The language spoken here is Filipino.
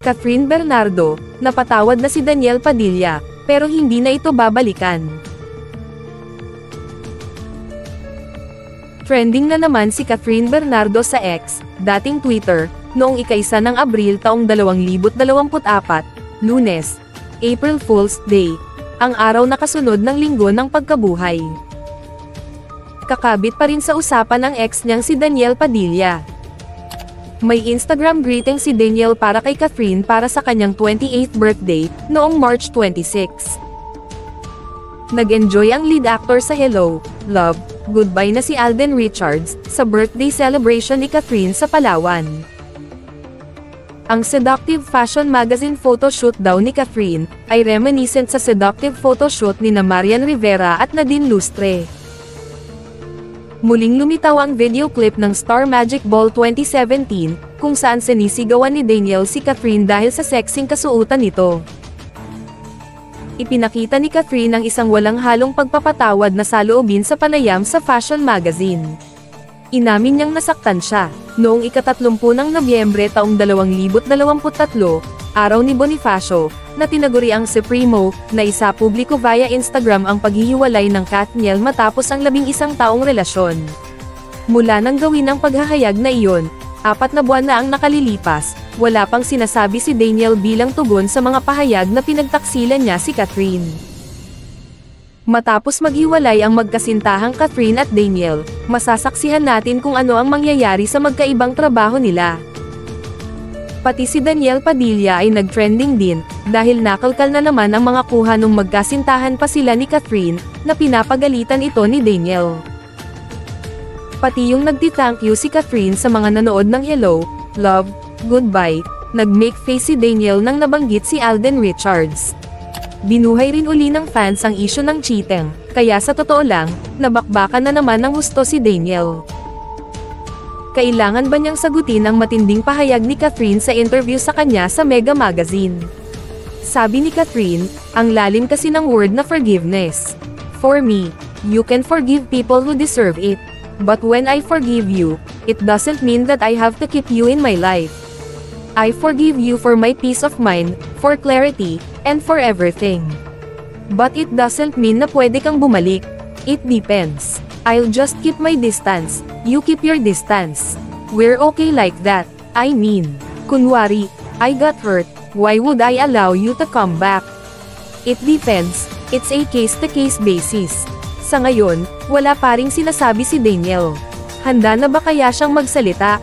Catherine Bernardo, napatawad na si Daniel Padilla, pero hindi na ito babalikan. Trending na naman si Catherine Bernardo sa X, dating Twitter, noong ika-1 ng Abril taong 2024, Lunes, April Fool's Day, ang araw na kasunod ng linggo ng pagkabuhay. Kakabit pa rin sa usapan ng ex niyang si Daniel Padilla. May Instagram greeting si Daniel para kay Catherine para sa kanyang 28th birthday, noong March 26. Nag-enjoy ang lead actor sa Hello, Love, Goodbye na si Alden Richards, sa birthday celebration ni Catherine sa Palawan. Ang seductive fashion magazine photoshoot daw ni Catherine, ay reminiscent sa seductive photoshoot ni Marian Rivera at Nadine Lustre. Muling lumitaw ang video clip ng Star Magic Ball 2017, kung saan sinisigawan ni Daniel si Catherine dahil sa sexing kasuotan nito. Ipinakita ni Catherine ang isang walang halong pagpapatawad na saloobin sa panayam sa fashion magazine. Inamin niyang nasaktan siya, noong ika-30 ng Nobyembre taong 2023, araw ni Bonifacio, na tinaguri ang Supremo, na isa publiko via Instagram ang paghihiwalay ng Katniel matapos ang 11 taong relasyon. Mula nang gawin ang paghahayag na iyon, 4 na buwan na ang nakalilipas, wala pang sinasabi si Daniel bilang tugon sa mga pahayag na pinagtaksilan niya si Catherine. Matapos maghiwalay ang magkasintahang Catherine at Daniel, masasaksihan natin kung ano ang mangyayari sa magkaibang trabaho nila. Pati si Daniel Padilla ay nag-trending din, dahil nakalkal na naman ang mga kuha nung magkasintahan pa sila ni Catherine, na pinapagalitan ito ni Daniel. Pati yung nagti-thank you si Catherine sa mga nanood ng Hello, Love, Goodbye, nag-make face si Daniel nang nabanggit si Alden Richards. Binuhay rin uli ng fans ang isyu ng cheating, kaya sa totoo lang, nabakbakan na naman ng husto si Daniel. Kailangan ba niyang sagutin ang matinding pahayag ni Catherine sa interview sa kanya sa Mega Magazine? Sabi ni Catherine, ang lalim kasi ng word na forgiveness. For me, you can forgive people who deserve it. But when I forgive you, it doesn't mean that I have to keep you in my life. I forgive you for my peace of mind, for clarity, and for everything. But it doesn't mean na pwede kang bumalik. It depends. I'll just keep my distance, you keep your distance. We're okay like that. I mean, kunwari, I got hurt, why would I allow you to come back? It depends, it's a case-to-case basis. Sa ngayon, wala pa ring sinasabi si Daniel. Handa na ba kaya siyang magsalita?